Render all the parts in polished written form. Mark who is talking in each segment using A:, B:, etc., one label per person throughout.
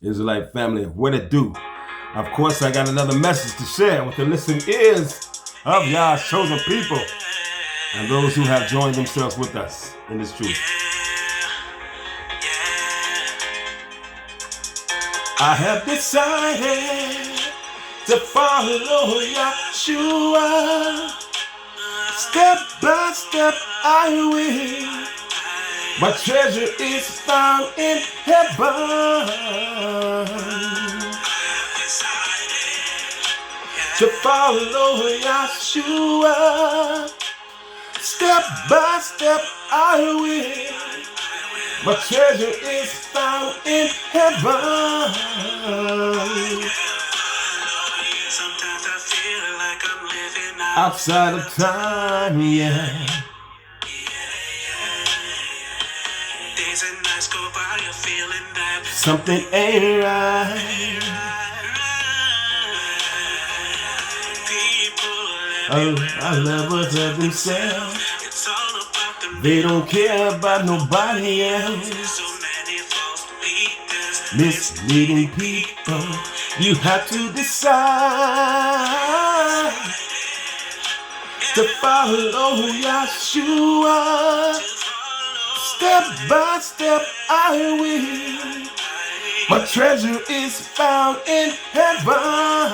A: Israelite family, what it do? Of course, I got another message to share with the listening ears of Yah's chosen people and those who have joined themselves with us in this truth. I have decided to follow Yahusha. Step by step I will. My treasure is found in heaven. To follow Yahusha. Step by step I will. My treasure is found in heaven.
B: Sometimes I feel like I'm living
A: outside of time, yeah.
B: Days and nights go by, you're feeling that
A: Something ain't right. I love us of themselves.
B: It's all about them.
A: They don't care about nobody else.
B: So many false leaders,
A: Misleading people. You have to decide to follow Yahusha. Step by step I will. My treasure is found in heaven.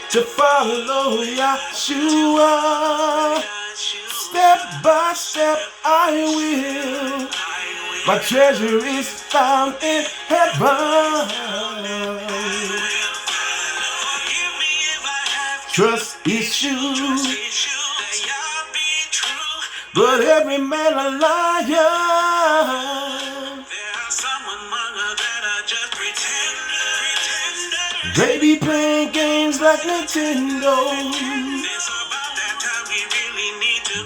A: To follow Yahusha. Step by step I will. My treasure is found in heaven. Trust issues, but every man a liar. They be playing games like Nintendo.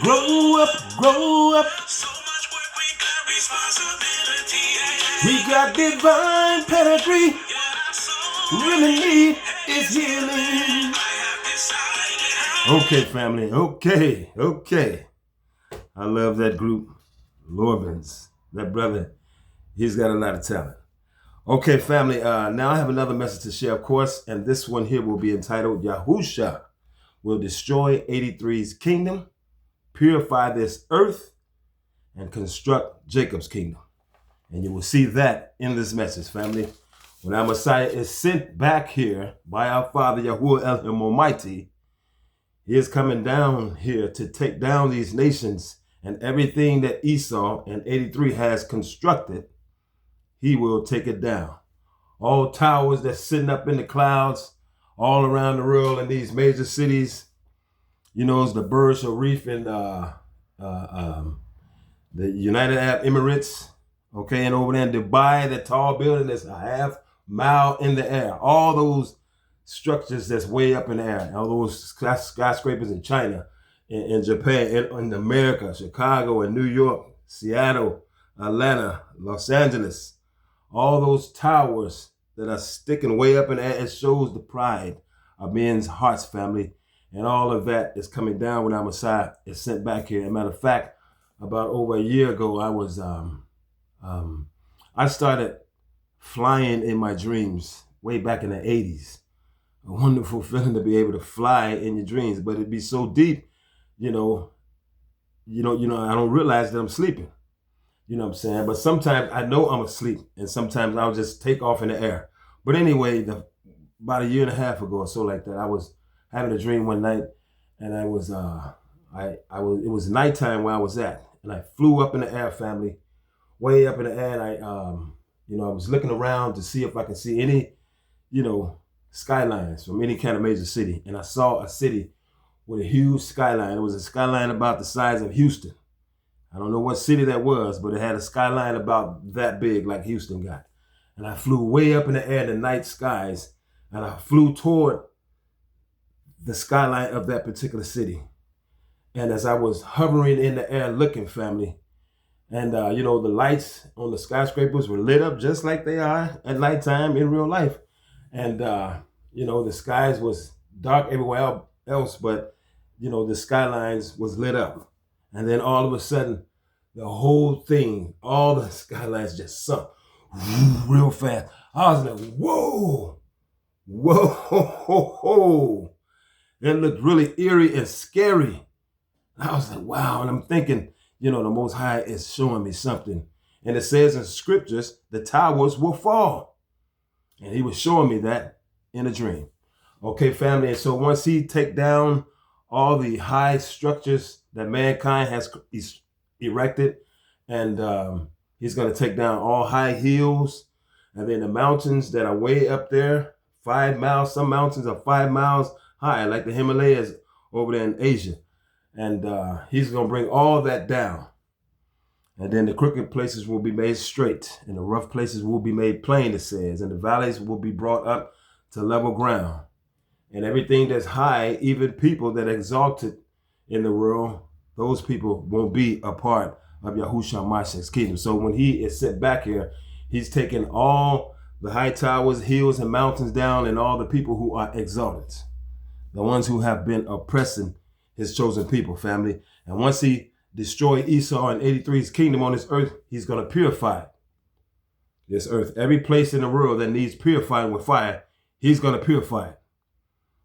A: Grow up, grow up. We got divine pedigree. Really need is healing. Okay, family. Okay. I love that group. Lorbins. That brother, he's got a lot of talent. Okay, family. Now I have another message to share, of course, and this one here will be entitled Yahusha will destroy 83's kingdom, purify this earth, and construct Jacob's kingdom. And you will see that in this message, family. When our Messiah is sent back here by our Father Yahuwah Elohim Almighty, he is coming down here to take down these nations and everything that Esau and 83 has constructed. He will take it down. All towers that's sitting up in the clouds all around the world in these major cities. You know, it's the Burj Al Reef in the United Arab Emirates. Okay, and over there in Dubai, that tall building that's a half mile in the air. All those structures that's way up in the air. All those skyscrapers in China, in Japan, in America, Chicago, and New York, Seattle, Atlanta, Los Angeles. All those towers that are sticking way up in the air, it shows the pride of men's hearts, family. And all of that is coming down when our Messiah is sent back here. As a matter of fact, about over a year ago, I started flying in my dreams way back in the 80s. A wonderful feeling to be able to fly in your dreams, but it'd be so deep, I don't realize that I'm sleeping. You know what I'm saying? But sometimes I know I'm asleep, and sometimes I'll just take off in the air. But anyway, about a year and a half ago or so like that, I was having a dream one night, and it was nighttime where I was at, and I flew up in the air, family, way up in the air, and I was looking around to see if I could see any, skylines from any kind of major city, and I saw a city with a huge skyline. It was a skyline about the size of Houston. I don't know what city that was, but it had a skyline about that big, like Houston got. And I flew way up in the air in the night skies, and I flew toward the skyline of that particular city. And as I was hovering in the air looking, family, and the lights on the skyscrapers were lit up just like they are at nighttime in real life. And the skies was dark everywhere else, but the skylines was lit up. And then all of a sudden, the whole thing, all the skylines just sunk real fast. I was like, whoa, whoa. It looked really eerie and scary. I was like, wow. And I'm thinking, the Most High is showing me something. And it says in scriptures, the towers will fall. And he was showing me that in a dream. Okay, family. And so once he take down all the high structures that mankind has erected, and he's going to take down all high hills, and then the mountains that are way up there, 5 miles, some mountains are 5 miles high, like the Himalayas over there in Asia. And he's going to bring all that down. And then the crooked places will be made straight, and the rough places will be made plain, it says, and the valleys will be brought up to level ground. And everything that's high, even people that exalted in the world, those people won't be a part of Yahusha Mashiach's kingdom. So when he is sent back here, he's taking all the high towers, hills, and mountains down, and all the people who are exalted, the ones who have been oppressing his chosen people, family. And once he destroy Esau and 83's kingdom on this earth, he's going to purify this earth. Every place in the world that needs purifying with fire, he's going to purify it.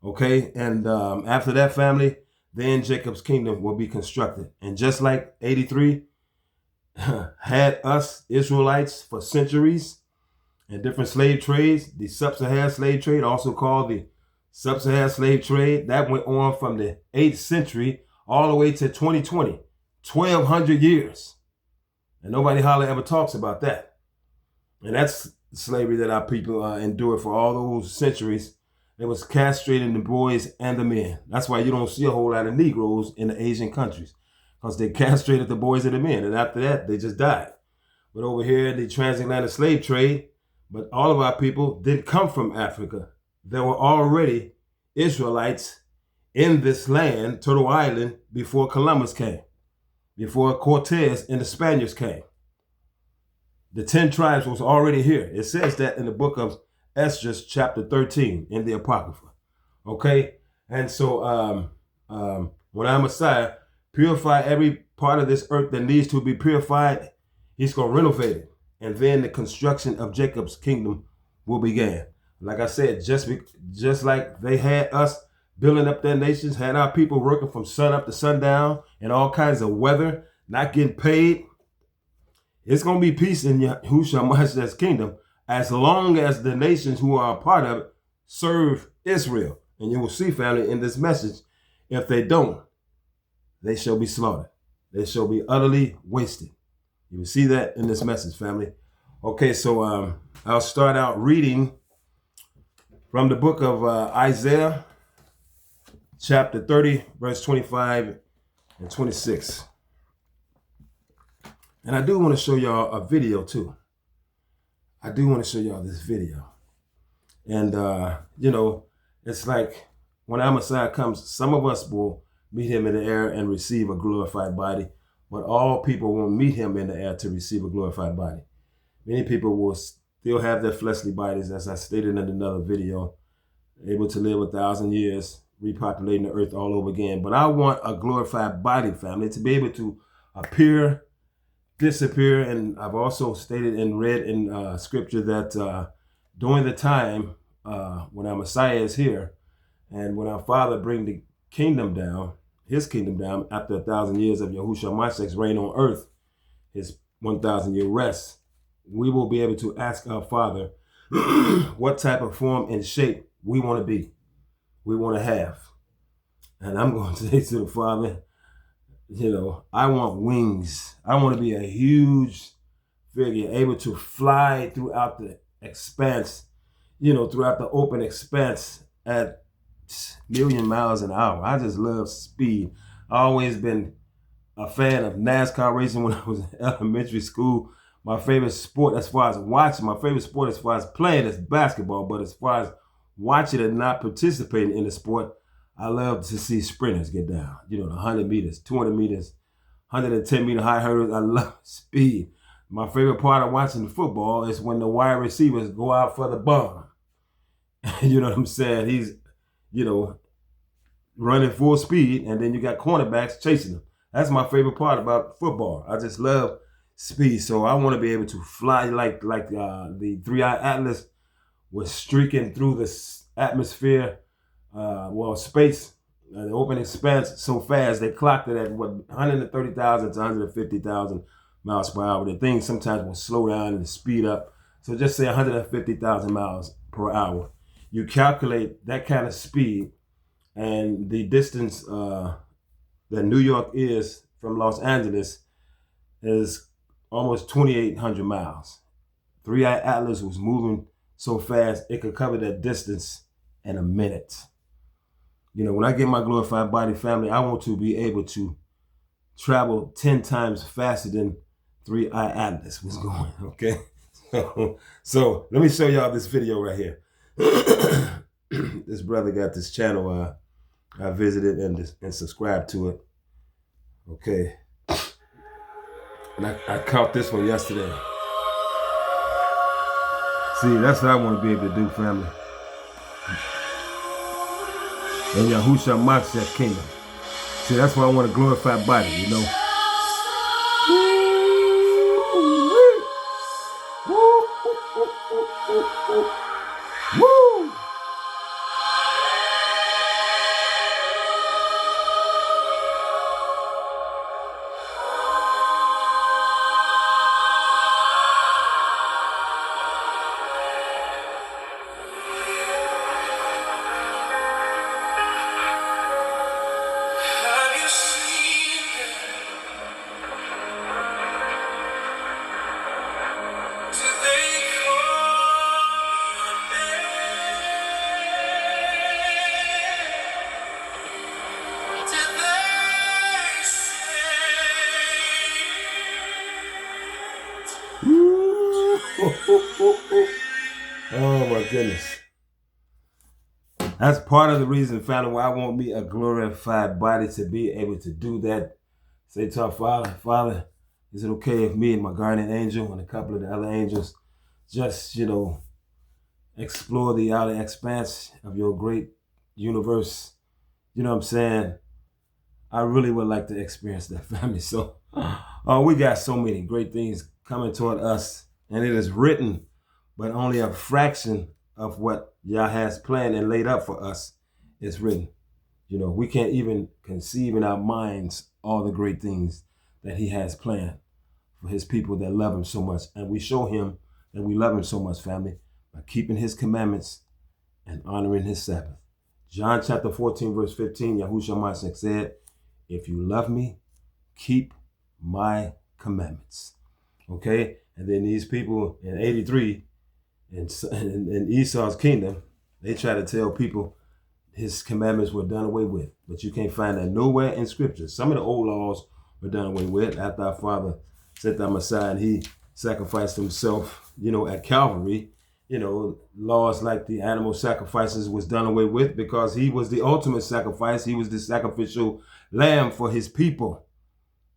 A: Okay, and after that, family, then Jacob's kingdom will be constructed. And just like 83 had us Israelites for centuries and different slave trades, the sub-Saharan slave trade, also called the sub-Saharan slave trade, that went on from the 8th century all the way to 2020, 1,200 years. And nobody hardly ever talks about that. And that's slavery that our people endured for all those centuries. It was castrating the boys and the men. That's why you don't see a whole lot of Negroes in the Asian countries, because they castrated the boys and the men. And after that, they just died. But over here, the transatlantic slave trade, but all of our people didn't come from Africa. There were already Israelites in this land, Turtle Island, before Columbus came, before Cortez and the Spaniards came. The 10 tribes was already here. It says that in the book of Esther, chapter 13, in the Apocrypha. Okay? And so when our Messiah purify every part of this earth that needs to be purified, he's going to renovate it. And then the construction of Jacob's kingdom will begin. Like I said, just like they had us building up their nations, had our people working from sun up to sundown in all kinds of weather, not getting paid. It's going to be peace in Yahusha Mashiach's kingdom as long as the nations who are a part of it serve Israel. And you will see, family, in this message, if they don't, they shall be slaughtered. They shall be utterly wasted. You will see that in this message, family. Okay, so I'll start out reading from the book of Isaiah, chapter 30, verse 25 and 26. And I do want to show y'all a video too. I do want to show y'all this video. And, it's like when our Messiah comes, some of us will meet him in the air and receive a glorified body, but all people won't meet him in the air to receive a glorified body. Many people will still have their fleshly bodies, as I stated in another video, able to live 1,000 years, repopulating the earth all over again. But I want a glorified body, family, to be able to appear, disappear. And I've also stated and read in scripture that during the time when our Messiah is here, and when our Father bring the kingdom down, his kingdom down, after 1,000 years of Yahusha Mashiach's reign on earth, his 1,000-year rest, we will be able to ask our Father what type of form and shape we want to be, we want to have. And I'm going to say to the Father, I want wings. I want to be a huge figure, able to fly throughout the expanse, throughout the open expanse at million miles an hour. I just love speed. I always been a fan of NASCAR racing when I was in elementary school. My favorite sport as far as watching, my favorite sport as far as playing is basketball, but as far as watching and not participating in the sport, I love to see sprinters get down. The 100 meters, 200 meters, 110 meter high hurdles. I love speed. My favorite part of watching the football is when the wide receivers go out for the bomb. You know what I'm saying? He's, running full speed, and then you got cornerbacks chasing him. That's my favorite part about football. I just love speed. So I want to be able to fly like the Three-Eye Atlas was streaking through the atmosphere, space, the open expanse so fast. They clocked it at 130,000 to 150,000 miles per hour. The thing sometimes will slow down and speed up. So just say 150,000 miles per hour. You calculate that kind of speed and the distance that New York is from Los Angeles is almost 2,800 miles. Three-Eye Atlas was moving so fast it could cover that distance in a minute. You know, when I get my glorified body, family, I want to be able to travel 10 times faster than Three-Eye Atlas was going, okay? So let me show y'all this video right here. This brother got this channel. I visited and subscribed to it. Okay. And I caught this one yesterday. See, that's what I want to be able to do, family. And Yahusha marks that kingdom. See, that's why I want a glorified body, you know. Woo!
B: Have you seen them? Do they call your name? Did they say?
A: Oh my goodness. That's part of the reason, family, why I want me a glorified body, to be able to do that. Say to our Father, Father, is it okay if me and my guardian angel and a couple of the other angels just, you know, explore the outer expanse of your great universe? You know what I'm saying? I really would like to experience that, family. So we got so many great things coming toward us, and it is written, but only a fraction of what Yah has planned and laid up for us is written. You know, we can't even conceive in our minds all the great things that he has planned for his people that love him so much. And we show him that we love him so much, family, by keeping his commandments and honoring his Sabbath. John chapter 14, verse 15, Yahusha Mashiach said, if you love me, keep my commandments. Okay? And then these people in 83 in Esau's kingdom, they try to tell people his commandments were done away with. But you can't find that nowhere in Scripture. Some of the old laws were done away with after our Father sent our Messiah and he sacrificed himself, you know, at Calvary. You know, laws like the animal sacrifices was done away with because he was the ultimate sacrifice. He was the sacrificial lamb for his people.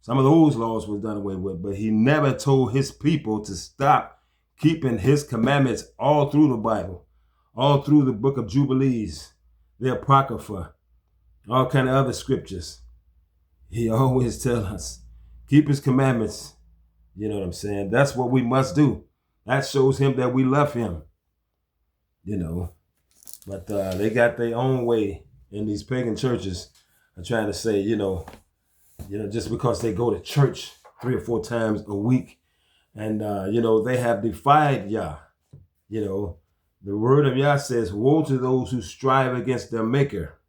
A: Some of those laws was done away with, but he never told his people to stop keeping his commandments all through the Bible, all through the book of Jubilees, the Apocrypha, all kind of other scriptures. He always tells us, keep his commandments. You know what I'm saying? That's what we must do. That shows him that we love him, you know. But they got their own way in these pagan churches of trying to say, you know, just because they go to church 3 or 4 times a week and, you know, they have defied Yah. You know, the word of Yah says, woe to those who strive against their maker.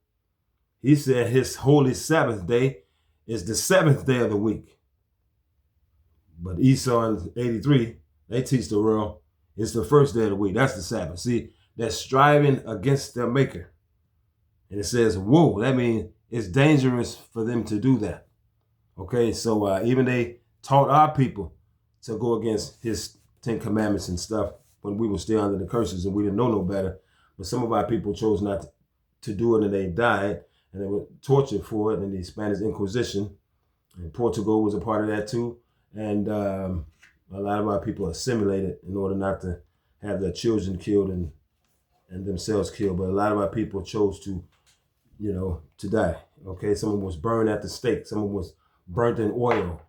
A: He said his holy Sabbath day is the 7th day of the week. But Esau and 83, they teach the world it's the first day of the week. That's the Sabbath. See, they're striving against their maker. And it says, whoa, that means it's dangerous for them to do that. Okay, so even they taught our people to go against his 10 commandments and stuff when we were still under the curses and we didn't know no better. But some of our people chose not to do it and they died and they were tortured for it in the Spanish Inquisition. And Portugal was a part of that too. And a lot of our people assimilated in order not to have their children killed and themselves killed. But a lot of our people chose to, you know, to die. Okay, someone was burned at the stake. Someone was burnt in oil.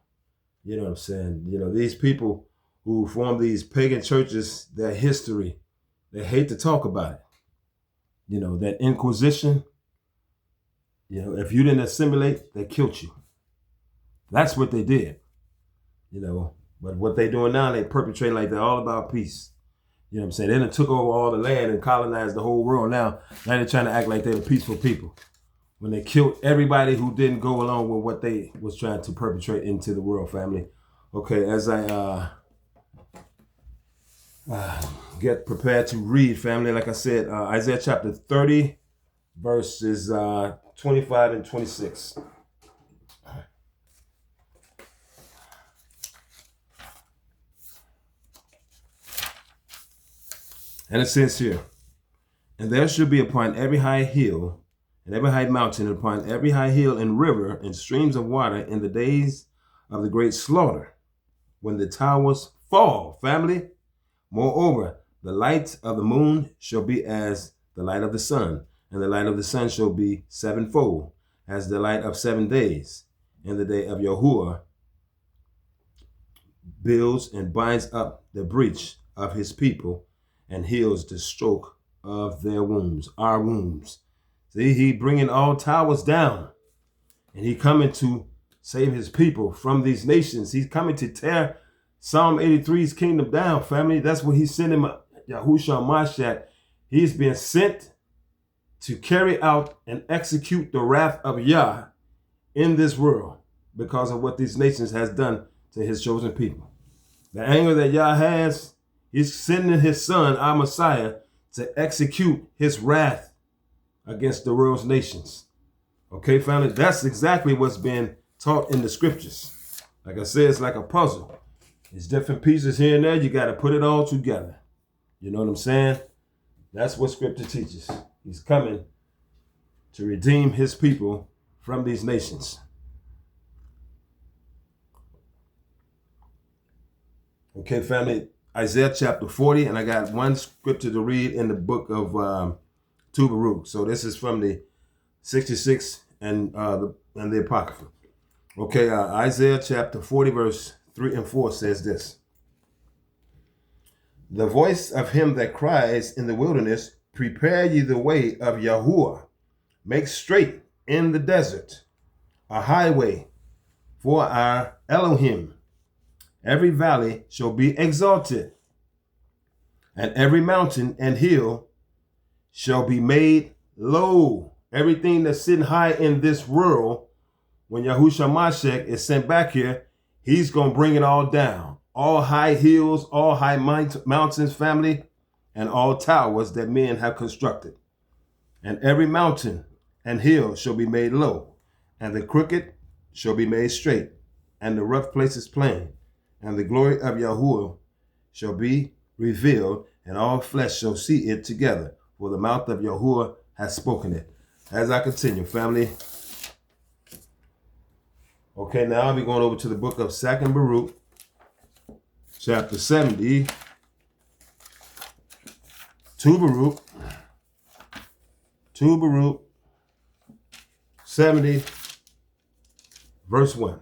A: You know what I'm saying? You know, these people who form these pagan churches, their history, they hate to talk about it. You know, that Inquisition, you know, if you didn't assimilate, they killed you. That's what they did. You know, but what they doing now, they perpetrate like they're all about peace. You know what I'm saying? They done took over all the land and colonized the whole world. Now they're trying to act like they're peaceful people, when they killed everybody who didn't go along with what they was trying to perpetrate into the world, family. Okay, as I get prepared to read, family, like I said, Isaiah chapter 30, verses 25 and 26. And it says here, and there shall be upon every high hill and every high mountain, and upon every high hill and river and streams of water in the days of the great slaughter, when the towers fall, family. Moreover, the light of the moon shall be as the light of the sun, and the light of the sun shall be sevenfold, as the light of 7 days. In the day of Yahuwah builds and binds up the breach of his people, and heals the stroke of their wounds, our wounds. See, he bringing all towers down, and he coming to save his people from these nations. He's coming to tear Psalm 83's kingdom down, family. That's what he's sending Yahusha Mashiach. He's been sent to carry out and execute the wrath of Yah in this world because of what these nations has done to his chosen people. The anger that Yah has, he's sending his son, our Messiah, to execute his wrath against the world's nations. Okay, family, that's exactly what's been taught in the scriptures. Like I said, it's like a puzzle. It's different pieces here and there. You got to put it all together. You know what I'm saying? That's what scripture teaches. He's coming to redeem his people from these nations. Okay, family, Isaiah chapter 40, and I got one scripture to read in the book of Tubaru. So this is from the 66 and the Apocrypha. Okay, Isaiah chapter 40, verse 3 and 4 says this. The voice of him that cries in the wilderness, prepare ye the way of Yahuwah, make straight in the desert a highway for our Elohim. Every valley shall be exalted, and every mountain and hill shall be made low. Everything that's sitting high in this world, when Yahusha Mashiach is sent back here, he's going to bring it all down. All high hills, all high mountains, family, and all towers that men have constructed. And every mountain and hill shall be made low, and the crooked shall be made straight, and the rough places plain. And the glory of Yahuwah shall be revealed, and all flesh shall see it together, for the mouth of Yahuwah has spoken it. As I continue, family. Okay, now I'll be going over to the book of 2nd Baruch, chapter 70. 2 Baruch, 70, verse 1.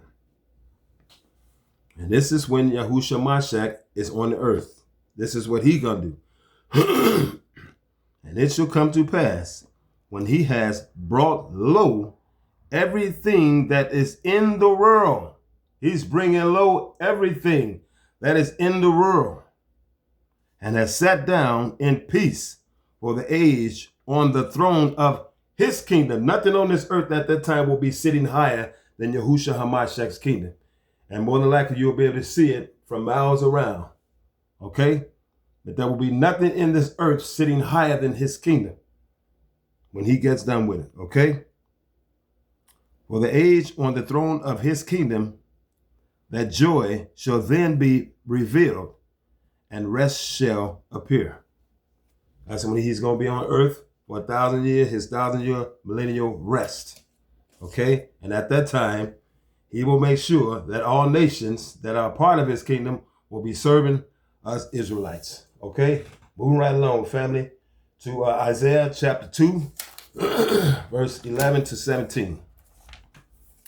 A: And this is when Yahusha Mashiach is on the earth. This is what he gonna do. And it shall come to pass, when he has brought low everything that is in the world. He's bringing low everything that is in the world, and has sat down in peace for the age on the throne of his kingdom. Nothing on this earth at that time will be sitting higher than Yahusha HaMashiach's kingdom. And more than likely, you'll be able to see it from miles around. Okay? But there will be nothing in this earth sitting higher than his kingdom when he gets done with it. Okay? For the age on the throne of his kingdom, that joy shall then be revealed, and rest shall appear. That's when he's going to be on earth for 1,000 years, his 1,000-year millennial rest. Okay? And at that time, he will make sure that all nations that are part of his kingdom will be serving us Israelites. Okay? Moving right along, family, to Isaiah chapter 2, verse 11 to 17.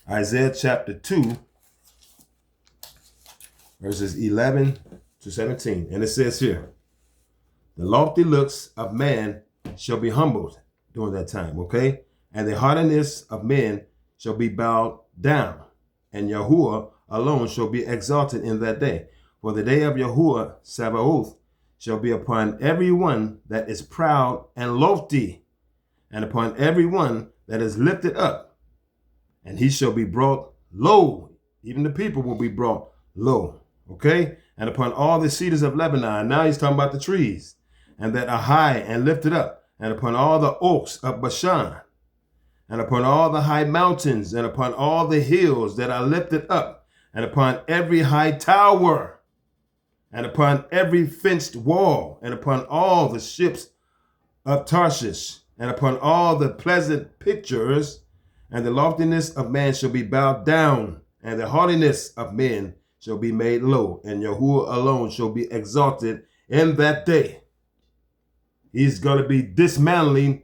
A: Isaiah chapter 2, verses 11 to 17. And it says here, the lofty looks of man shall be humbled during that time, okay? And the haughtiness of men shall be bowed down, and Yahuwah alone shall be exalted in that day. For the day of Yahuwah Sabaoth shall be upon every one that is proud and lofty, and upon every one that is lifted up, and he shall be brought low. Even the people will be brought low, okay? And upon all the cedars of Lebanon, now he's talking about the trees, and that are high and lifted up, and upon all the oaks of Bashan, and upon all the high mountains, and upon all the hills that are lifted up, and upon every high tower, and upon every fenced wall, and upon all the ships of Tarshish, and upon all the pleasant pictures, and the loftiness of man shall be bowed down, and the haughtiness of men shall be made low, and Yahuwah alone shall be exalted in that day. He's going to be dismantling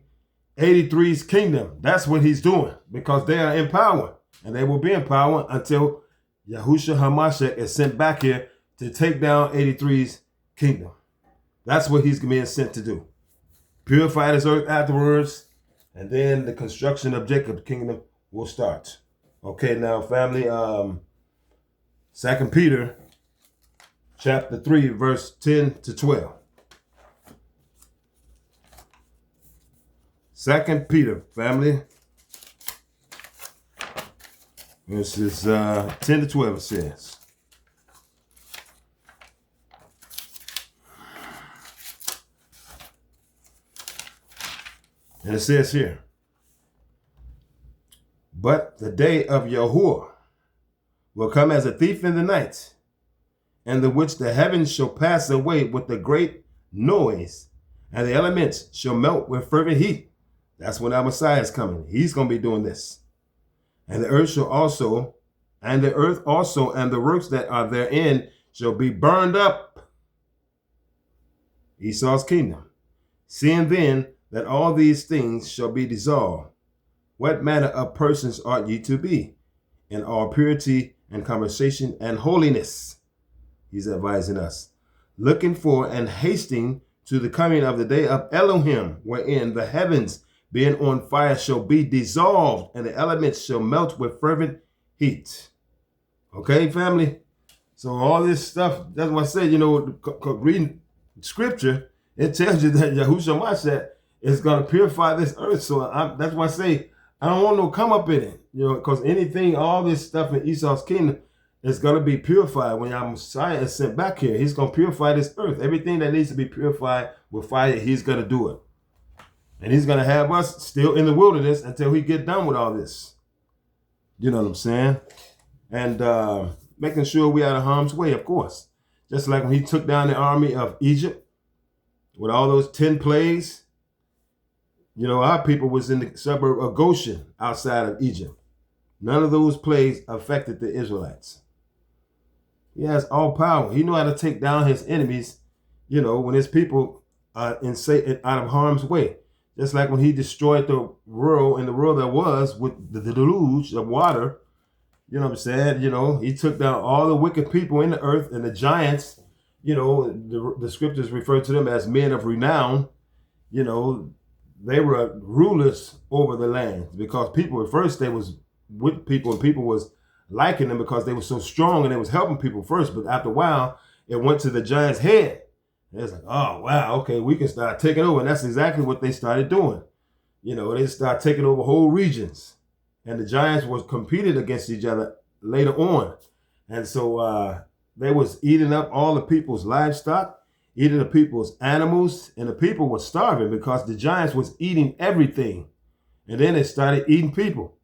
A: 83's kingdom. That's what he's doing, because they are in power, and they will be in power until Yahusha HaMashiach is sent back here to take down 83's kingdom. That's what he's being sent to do. Purify this earth afterwards, and then the construction of Jacob's kingdom will start. Okay, now family, 2 Peter chapter 3, verse 10 to 12. 2 Peter, family. This is 10 to 12, it says. And it says here, but the day of Yahuwah will come as a thief in the night, and the which the heavens shall pass away with a great noise, and the elements shall melt with fervent heat. That's when our Messiah is coming. He's going to be doing this. And the earth also, and the works that are therein shall be burned up. Esau's kingdom. Seeing then that all these things shall be dissolved, what manner of persons ought ye to be in all purity and conversation and holiness? He's advising us, looking for and hasting to the coming of the day of Elohim, wherein the heavens being on fire shall be dissolved, and the elements shall melt with fervent heat. Okay, family? So all this stuff, that's what I said, reading scripture, it tells you that Yahusha HaMashiach is going to purify this earth. So that's why I say, I don't want no come up in it, because anything, all this stuff in Esau's kingdom is going to be purified. When our Messiah is sent back here, he's going to purify this earth. Everything that needs to be purified with fire, he's going to do it. And he's going to have us still in the wilderness until we get done with all this. You know what I'm saying? And making sure we out of harm's way, of course. Just like when he took down the army of Egypt with all those 10 plagues. Our people was in the suburb of Goshen outside of Egypt. None of those plagues affected the Israelites. He has all power. He knew how to take down his enemies, when his people are out of harm's way. Just like when he destroyed the world that was with the deluge of water. You know what I'm saying? He took down all the wicked people in the earth, and the giants, the scriptures refer to them as men of renown. They were rulers over the land, because people at first, they was with people, and people was liking them because they were so strong and they was helping people first. But after a while, it went to the giant's head. And it's like, oh, wow, okay, we can start taking over. And that's exactly what they started doing. They started taking over whole regions. And the giants was competing against each other later on. And so they was eating up all the people's livestock, eating the people's animals, and the people were starving because the giants was eating everything. And then they started eating people.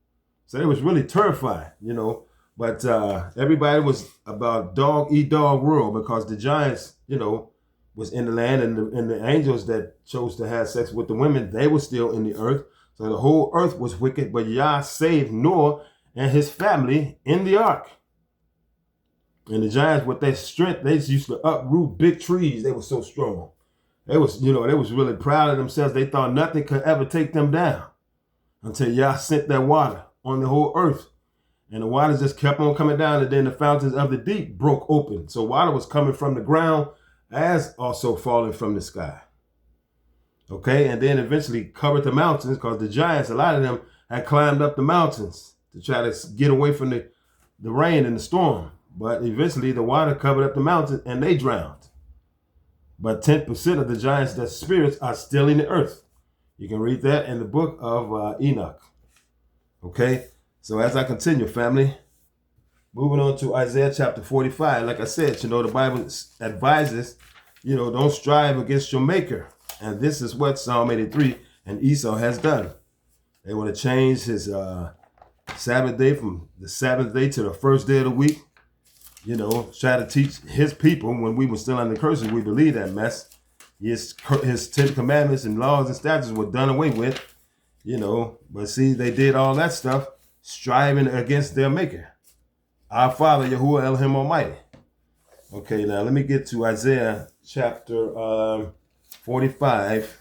A: So they was really terrified, But everybody was about dog eat dog world, because the giants, was in the land, and the angels that chose to have sex with the women, they were still in the earth. So the whole earth was wicked, but Yah saved Noah and his family in the ark. And the giants, with their strength, they used to uproot big trees. They were so strong. They was really proud of themselves. They thought nothing could ever take them down until Yah sent that water on the whole earth. And the waters just kept on coming down, and then the fountains of the deep broke open. So water was coming from the ground as also falling from the sky. Okay, and then eventually covered the mountains, because the giants, a lot of them had climbed up the mountains to try to get away from the rain and the storm. But eventually the water covered up the mountains and they drowned. But 10% of the giants, their spirits, are still in the earth. You can read that in the book of Enoch. Okay, so as I continue, family, moving on to Isaiah chapter 45. Like I said, the Bible advises, don't strive against your maker. And this is what Psalm 83 and Esau has done. They want to change his Sabbath day from the Sabbath day to the first day of the week. Try to teach his people, when we were still under curses, we believed that mess. His 10 commandments and laws and statutes were done away with, But see, they did all that stuff striving against their maker, our Father, Yahuwah Elohim Almighty. Okay, now let me get to Isaiah chapter 45.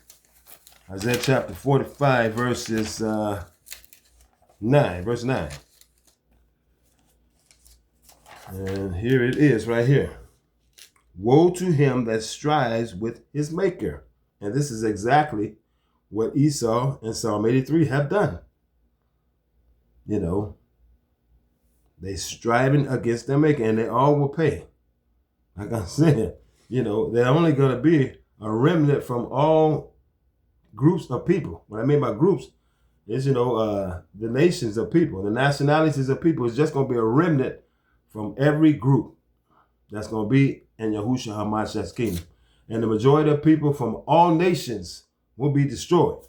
A: Isaiah chapter 45, verses 9, verse 9. And here it is right here. Woe to him that strives with his maker. And this is exactly what Esau and Psalm 83 have done. They striving against their maker, and they all will pay. Like I said, they're only going to be a remnant from all groups of people. What I mean by groups is, the nations of people, the nationalities of people. It's just going to be a remnant from every group that's going to be in Yahusha HaMashiach's kingdom. And the majority of people from all nations will be destroyed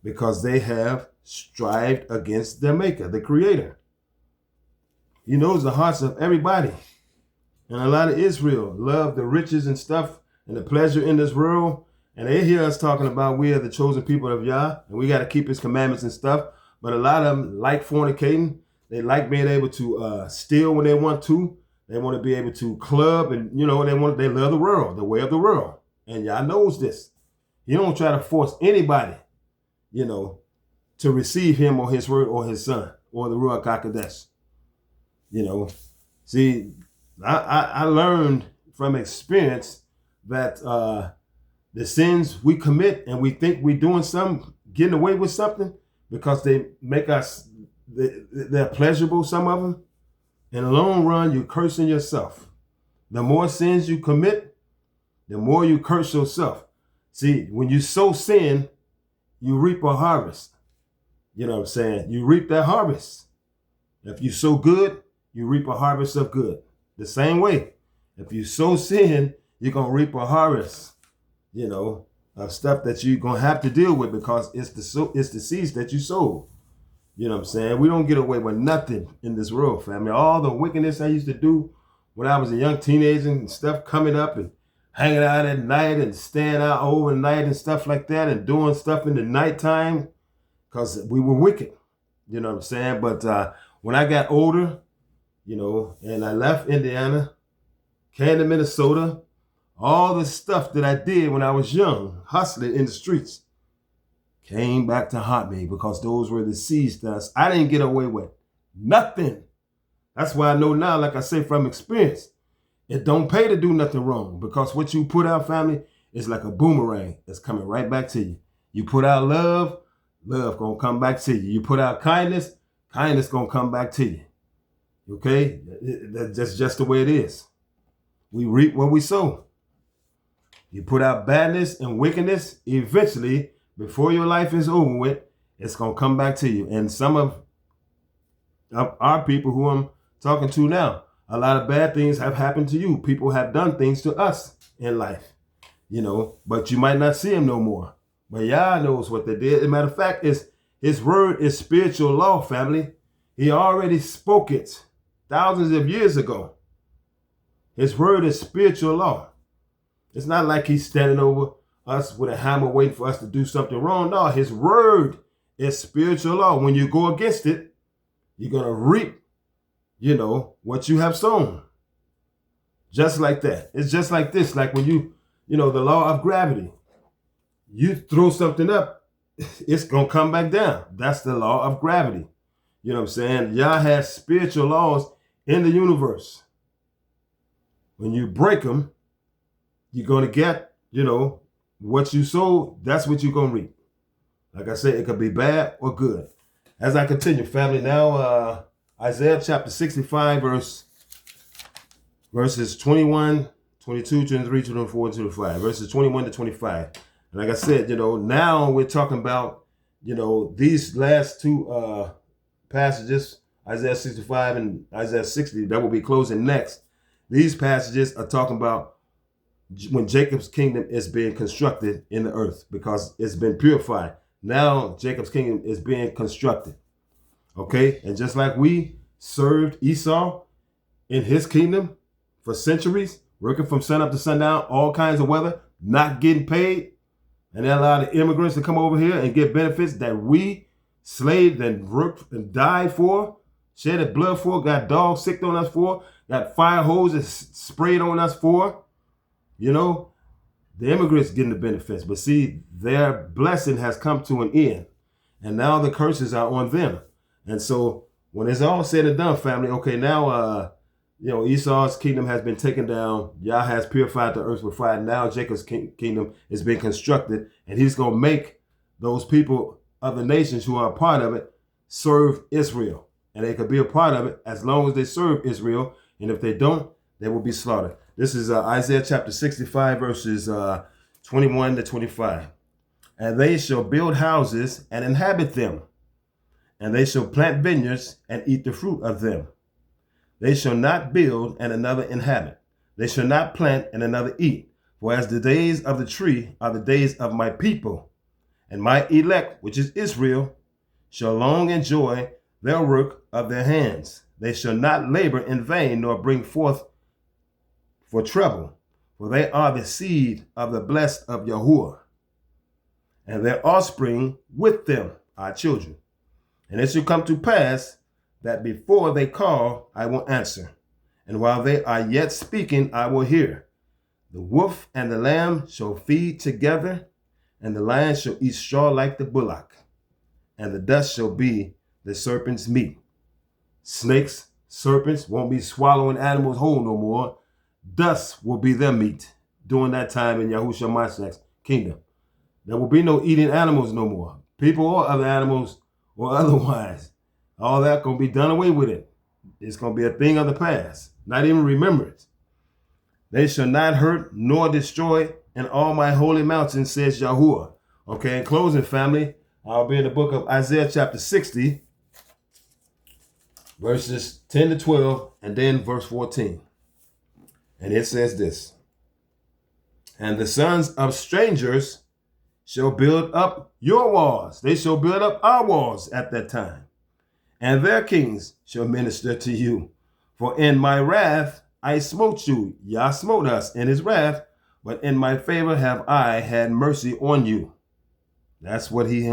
A: because they have strived against their maker, the creator. He knows the hearts of everybody. And a lot of Israel love the riches and stuff and the pleasure in this world. And they hear us talking about we are the chosen people of Yah, and we got to keep his commandments and stuff. But a lot of them like fornicating. They like being able to steal when they want to. They want to be able to club, and they love the world, the way of the world. And Yah knows this. He don't try to force anybody, to receive him or his word or his son or the Ruach HaKodesh. See, I learned from experience that the sins we commit and we think we're doing something, getting away with something, because they make us, they're pleasurable, some of them. In the long run, you're cursing yourself. The more sins you commit, the more you curse yourself. See, when you sow sin, you reap a harvest. You know what I'm saying? You reap that harvest. If you sow good, you reap a harvest of good. The same way, if you sow sin, you're going to reap a harvest, of stuff that you're going to have to deal with, because it's the seeds that you sowed. You know what I'm saying? We don't get away with nothing in this world, family. All the wickedness I used to do when I was a young teenager and stuff, coming up and hanging out at night and staying out overnight and stuff like that, and doing stuff in the nighttime, because we were wicked. You know what I'm saying? But when I got older, and I left Indiana, came to Minnesota, all the stuff that I did when I was young, hustling in the streets, came back to haunt me, because those were the seeds that I didn't get away with. Nothing. That's why I know now, like I say, from experience, it don't pay to do nothing wrong, because what you put out, family, is like a boomerang that's coming right back to you. You put out love, love gonna come back to you. You put out kindness, kindness gonna come back to you. Okay? That's just the way it is. We reap what we sow. You put out badness and wickedness, eventually, before your life is over with, it's going to come back to you. And some of our people who I'm talking to now, a lot of bad things have happened to you. People have done things to us in life, but you might not see them no more. But Yah knows what they did. As a matter of fact, his word is spiritual law, family. He already spoke it thousands of years ago. His word is spiritual law. It's not like he's standing over us with a hammer waiting for us to do something wrong. No, his word is spiritual law. When you go against it, you're going to reap, what you have sown. Just like that. It's just like this. Like when the law of gravity. You throw something up, it's going to come back down. That's the law of gravity. You know what I'm saying? Yah has spiritual laws in the universe. When you break them, you're going to get, what you sow, that's what you're going to reap. Like I said, it could be bad or good. As I continue, family, now Isaiah chapter 65, verses 21, 22, 23, 24, 25, verses 21 to 25. And like I said, now we're talking about, these last two passages, Isaiah 65 and Isaiah 60, that will be closing next. These passages are talking about when Jacob's kingdom is being constructed in the earth because it's been purified. Now Jacob's kingdom is being constructed. Okay? And just like we served Esau in his kingdom for centuries, working from sun up to sundown, all kinds of weather, not getting paid, and then allow the immigrants to come over here and get benefits that we slaved and worked and died for, shedded blood for, got dogs sicked on us for, got fire hoses sprayed on us for. The immigrants getting the benefits. But see, their blessing has come to an end. And now the curses are on them. And so when it's all said and done, family, okay, now, Esau's kingdom has been taken down. Yah has purified the earth with fire. Now Jacob's kingdom is being constructed. And he's going to make those people of the nations who are a part of it serve Israel. And they could be a part of it as long as they serve Israel. And if they don't, they will be slaughtered. This is Isaiah chapter 65, verses 21 to 25. And they shall build houses and inhabit them, and they shall plant vineyards and eat the fruit of them. They shall not build and another inhabit. They shall not plant and another eat. For as the days of the tree are the days of my people, and my elect, which is Israel, shall long enjoy their work of their hands. They shall not labor in vain, nor bring forth for trouble, for they are the seed of the blessed of Yahuwah, and their offspring with them are children. And it shall come to pass that before they call, I will answer, and while they are yet speaking, I will hear. The wolf and the lamb shall feed together, and the lion shall eat straw like the bullock, and the dust shall be the serpent's meat. Snakes, serpents won't be swallowing animals whole no more. Dust will be their meat during that time in Yahusha Mashiach's kingdom. There will be no eating animals no more. People or other animals or otherwise. All that going to be done away with it. It's going to be a thing of the past. Not even remembrance. They shall not hurt nor destroy in all my holy mountains, says Yahuwah. Okay, in closing, family, I'll be in the book of Isaiah chapter 60, verses 10 to 12, and then verse 14. And it says this: and the sons of strangers shall build up your walls. They shall build up our walls at that time. And their kings shall minister to you. For in my wrath I smote you. Yah smote us in his wrath, but in my favor have I had mercy on you. That's what he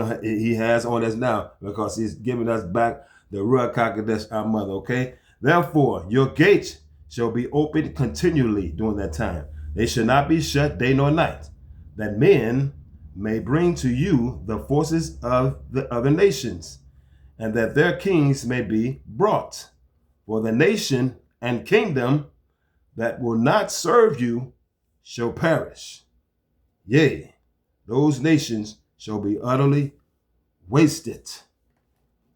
A: has on us now, because he's giving us back the Ruach HaKodesh, our mother, okay? Therefore, your gates shall be opened continually during that time. They shall not be shut day nor night, that men may bring to you the forces of the other nations, and that their kings may be brought. For the nation and kingdom that will not serve you shall perish. Yea, those nations shall be utterly wasted.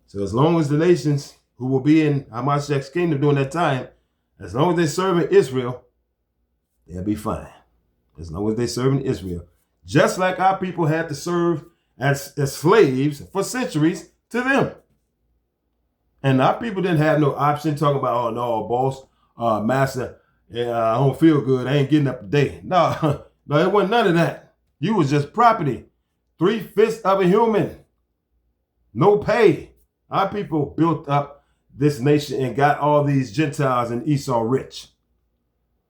A: So as long as the nations who will be in Hamashiach's kingdom during that time, as long as they serve in Israel, they'll be fine. As long as they serve in Israel. Just like our people had to serve as slaves for centuries to them. And our people didn't have no option talking about, oh no, boss, master, I don't feel good, I ain't getting up today. No, no, it wasn't none of that. You was just property. 3/5 of a human. No pay. Our people built up this nation and got all these Gentiles and Esau rich.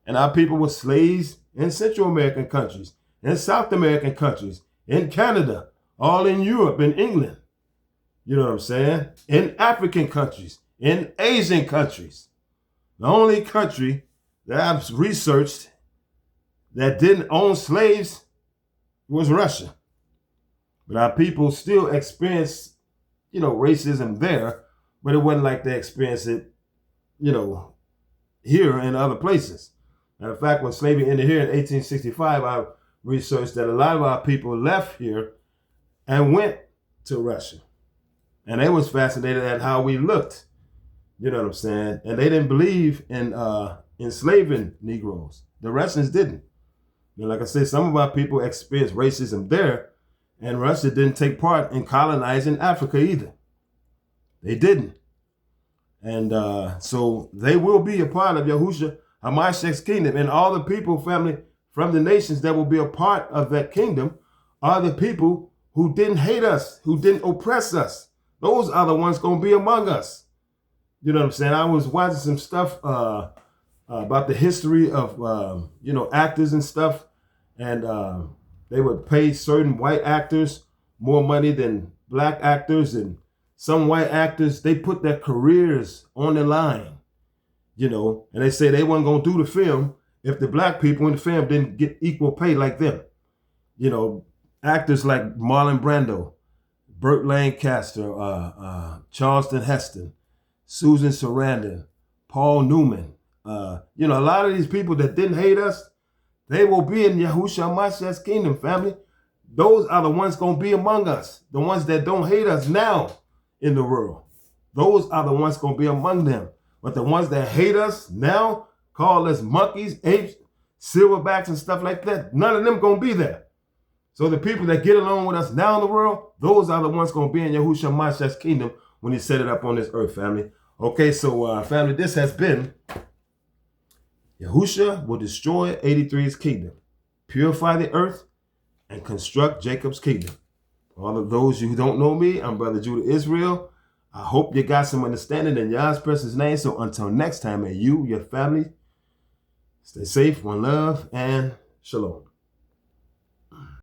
A: And our people were slaves in Central American countries, in South American countries, in Canada, all in Europe, in England. You know what I'm saying? In African countries, in Asian countries. The only country that I've researched that didn't own slaves was Russia. But our people still experience, racism there. but it wasn't like they experienced it, here and other places. Matter of fact, when slavery ended here in 1865, I researched that a lot of our people left here and went to Russia. And they was fascinated at how we looked. You know what I'm saying? And they didn't believe in enslaving Negroes. The Russians didn't. Like I said, some of our people experienced racism there, and Russia didn't take part in colonizing Africa either. They didn't. And so they will be a part of Yahusha HaMashiach's kingdom. And all the people, family, from the nations that will be a part of that kingdom are the people who didn't hate us, who didn't oppress us. Those are the ones going to be among us. You know what I'm saying? I was watching some stuff about the history of, actors and stuff. And they would pay certain white actors more money than black actors. And some white actors, they put their careers on the line, and they say they weren't going to do the film if the black people in the film didn't get equal pay like them. Actors like Marlon Brando, Burt Lancaster, Charleston Heston, Susan Sarandon, Paul Newman. A lot of these people that didn't hate us, they will be in Yahusha HaMashiach's kingdom, family. Those are the ones going to be among us. The ones that don't hate us now in the world. Those are the ones going to be among them. But the ones that hate us now, call us monkeys, apes, silverbacks, and stuff like that, none of them going to be there. So the people that get along with us now in the world, those are the ones going to be in Yahusha HaMashiach's kingdom when he set it up on this earth, family. Okay, so family, this has been Yahusha will destroy 83's kingdom, purify the earth, and construct Jacob's kingdom. All of those who don't know me, I'm Brother Judah Israel. I hope you got some understanding in Yah's precious name. So until next time, may you, your family, stay safe, one love, and shalom.